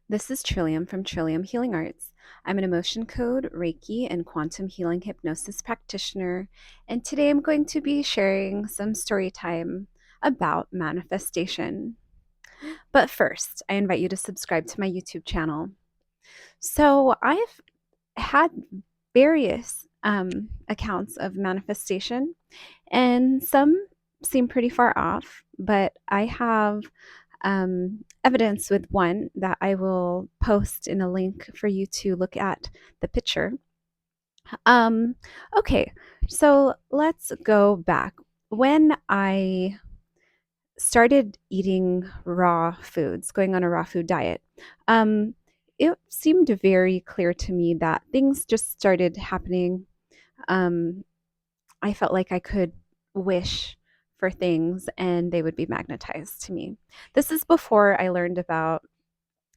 This is Trillium from Trillium Healing Arts. I'm an emotion code, Reiki, and quantum healing hypnosis practitioner, and today I'm going to be sharing some story time about manifestation. But first, I invite you to subscribe to my YouTube channel. So, I've had various accounts of manifestation, and some seem pretty far off, but I have evidence with one that I will post in a link for you to look at the picture. Um, okay, so let's go back. When I started eating raw foods, going on a raw food diet, um, it seemed very clear to me that things just started happening. Um, I felt like I could wish for things and they would be magnetized to me. This is before I learned about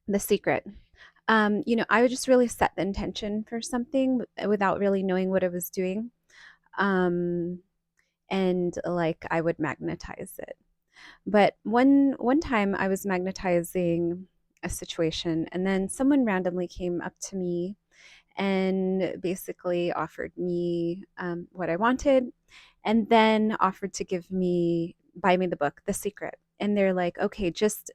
the secret. I would just really set the intention for something without really knowing what I was doing. Um, and like I would magnetize it. But one time I was magnetizing a situation and then someone randomly came up to me and basically offered me what I wanted and then offered to buy me the book, The Secret. And they're like, okay, just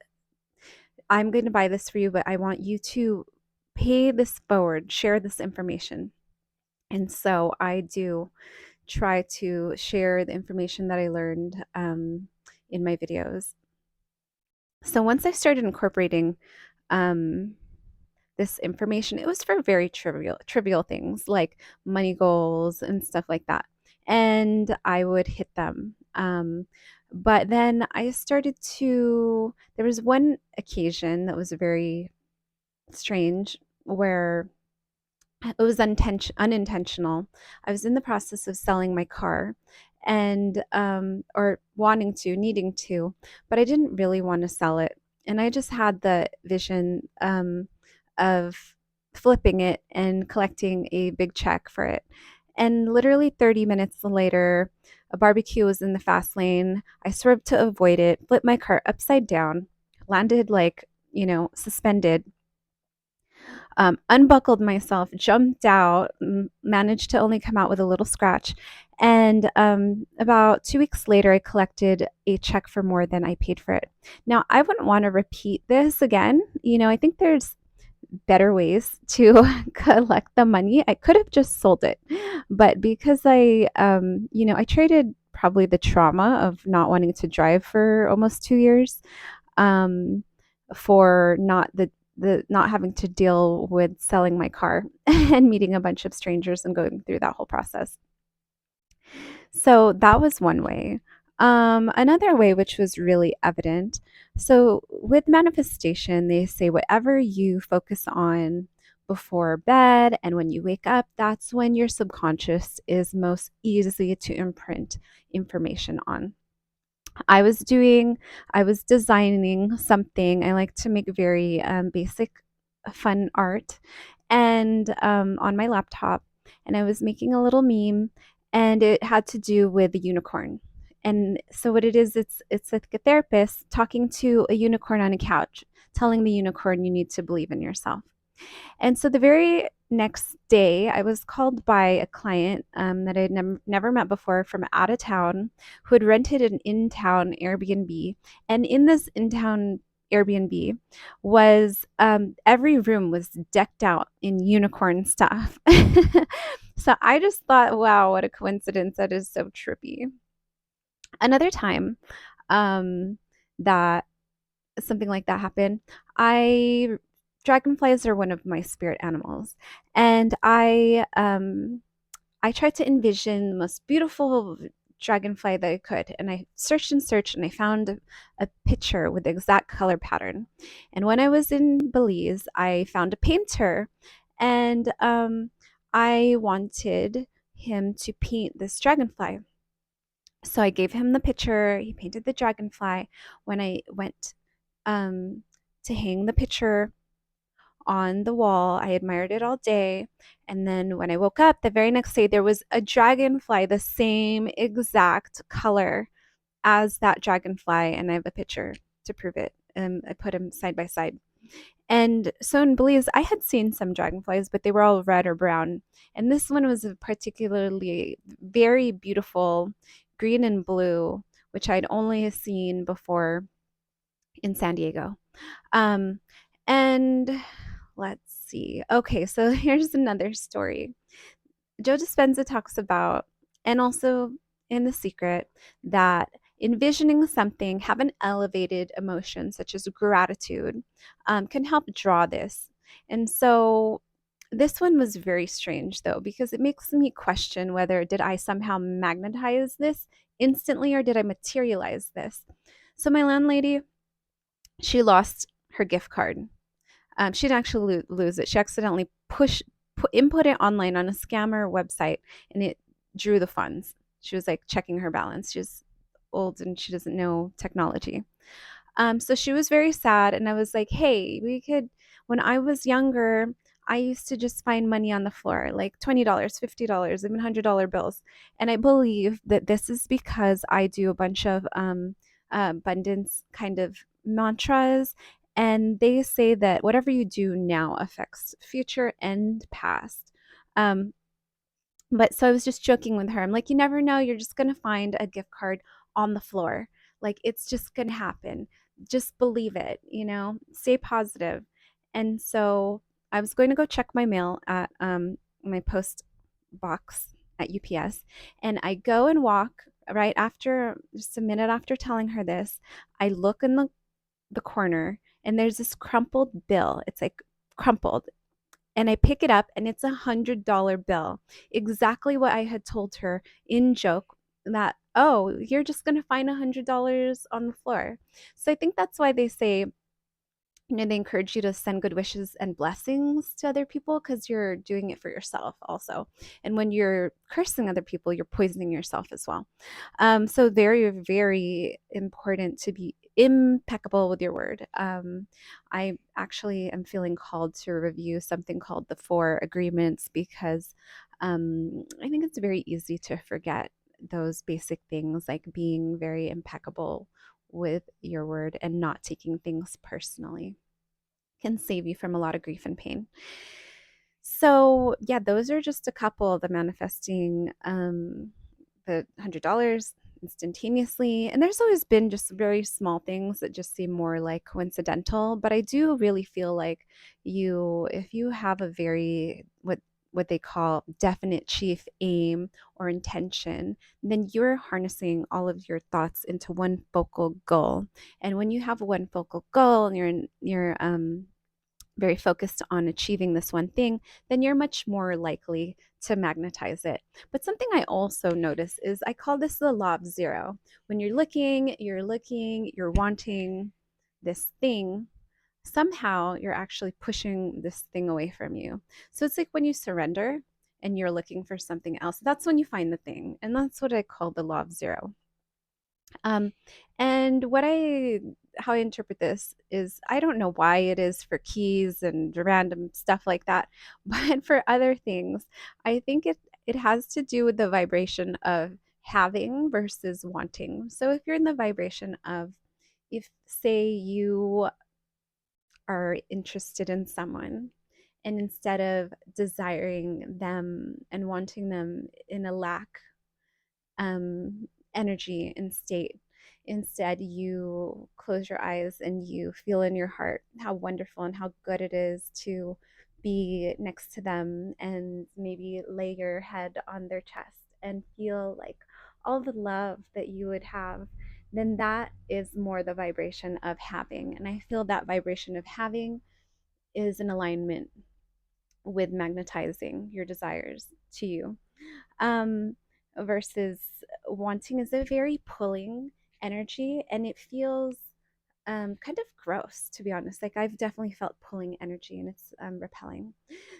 I'm going to buy this for you, but I want you to pay this forward, share this information. And so I do try to share the information that I learned in my videos. So once I started incorporating um, this information, it was for very trivial things like money goals and stuff like that. And I would hit them. But then I started to, there was one occasion that was very strange where it was unintentional. I was in the process of selling my car and or needing to, but I didn't really want to sell it. And I just had the vision of flipping it and collecting a big check for it. And literally 30 minutes later, a barbecue was in the fast lane. I swerved to avoid it, flipped my car upside down, landed suspended, unbuckled myself, jumped out, managed to only come out with a little scratch. And about 2 weeks later, I collected a check for more than I paid for it. Now, I wouldn't want to repeat this again. I think there's better ways to collect the money. I could have just sold it, but because I traded probably the trauma of not wanting to drive for almost 2 years um, for not not having to deal with selling my car and meeting a bunch of strangers and going through that whole process. So that was one way. Another way, which was really evident. So with manifestation, they say whatever you focus on before bed and when you wake up, that's when your subconscious is most easy to imprint information on. I was designing something. I like to make very basic, fun art, and on my laptop, and I was making a little meme, and it had to do with the unicorn. And so what it is, it's like a therapist talking to a unicorn on a couch, telling the unicorn you need to believe in yourself. And so the very next day, I was called by a client that I'd never met before from out of town who had rented an in town Airbnb. And in this in town Airbnb was every room was decked out in unicorn stuff. So I just thought, wow, what a coincidence. That is so trippy. Another time um, that something like that happened, I dragonflies are one of my spirit animals, and I tried to envision the most beautiful dragonfly that I could, and I searched and searched, and I found a picture with the exact color pattern. And when I was in Belize, I found a painter, and I wanted him to paint this dragonfly. So I gave him the picture. He painted the dragonfly. When I went um, to hang the picture on the wall, I admired it all day. And then when I woke up the very next day, there was a dragonfly, the same exact color as that dragonfly. And I have a picture to prove it. I put them side by side. And so in Belize, I had seen some dragonflies, but they were all red or brown. And this one was a particularly very beautiful green and blue, which I'd only seen before in San Diego. Um, and let's see. Okay, so here's another story. Joe Dispenza talks about, and also in The Secret, that envisioning something, have an elevated emotion such as gratitude, can help draw this. And so this one was very strange though, because it makes me question whether did I somehow magnetize this instantly or did I materialize this? So my landlady, she lost her gift card. She didn't actually lose it. She accidentally input it online on a scammer website, and it drew the funds. She was like checking her balance. She's old and she doesn't know technology. So she was very sad, and I was like, "Hey, we could." When I was younger, I used to just find money on the floor, like $20, $50, even $100 bills. And I believe that this is because I do a bunch of abundance kind of mantras, and they say that whatever you do now affects future and past. Um, but so I was just joking with her. I'm like, you never know. You're just going to find a gift card on the floor. Like, it's just going to happen. Just believe it, stay positive. And so I was going to go check my mail at my post box at UPS. And I go and walk right after, just a minute after telling her this. I look in the corner and there's this crumpled bill. It's like crumpled, and I pick it up and it's $100 bill. Exactly what I had told her in joke, that, oh, you're just going to find $100 on the floor. So I think that's why they say, they encourage you to send good wishes and blessings to other people because you're doing it for yourself also. And when you're cursing other people, you're poisoning yourself as well. So very, very important to be impeccable with your word. I actually am feeling called to review something called the 4 agreements because I think it's very easy to forget those basic things like being very impeccable with your word and not taking things personally can save you from a lot of grief and pain. So, yeah, those are just a couple of the manifesting the $100 instantaneously. And there's always been just very small things that just seem more like coincidental. But I do really feel like if you have a very, what they call definite chief aim or intention, then you're harnessing all of your thoughts into one focal goal. And when you have one focal goal and you're very focused on achieving this one thing, then you're much more likely to magnetize it. But something I also notice is I call this the law of zero. When you're wanting this thing, somehow you're actually pushing this thing away from you. So it's like when you surrender and you're looking for something else, that's when you find the thing. And that's what I call the law of zero. Um, and how I interpret this is I don't know why it is for keys and random stuff like that, but for other things, I think it has to do with the vibration of having versus wanting. So if you're in the vibration of, if say you are interested in someone, and instead of desiring them and wanting them in a lack energy and state. Instead, you close your eyes and you feel in your heart how wonderful and how good it is to be next to them and maybe lay your head on their chest and feel like all the love that you would have. Then that is more the vibration of having. And I feel that vibration of having is in alignment with magnetizing your desires to you. um, versus wanting is a very pulling energy, and it feels kind of gross, to be honest. Like, I've definitely felt pulling energy, and it's repelling.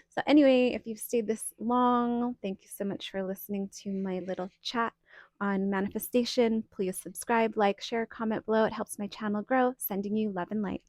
So anyway, if you've stayed this long, thank you so much for listening to my little chat on manifestation. Please subscribe, like, share, comment below. It helps my channel grow. Sending you love and light.